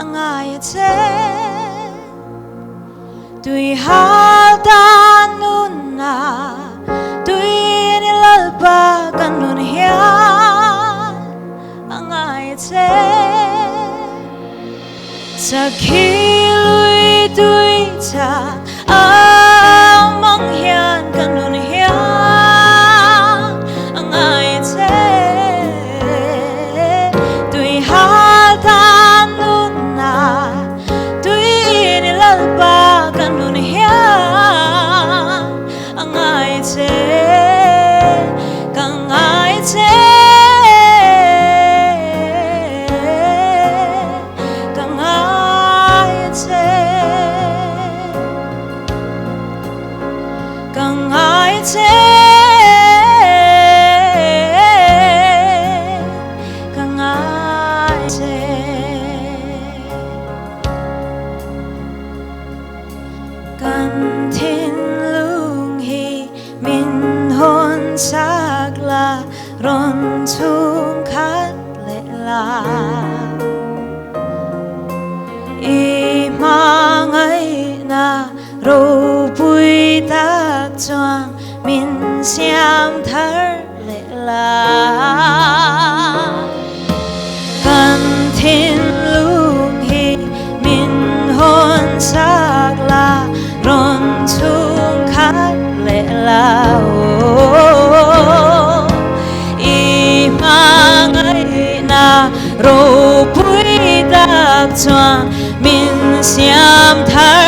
angay te tuy haltan nun na tuy nilalpa kanun hiyan angay te sa kiluy tuy ta ang manghiyan kanun hiyan angay te tuy haltan nun na tuy nilalpa kanun hiyan angay te kangay te kangay te kangay te kan thiên lung hi min hôn sắc la ron chung khát lệ la y mang ấy na rô bùi tác choang min xiam thar lệ la kan thiên lung hi min hôn sắc la ron chung khát lệ la y mang ấy na rô bùi tác choang min xiam thar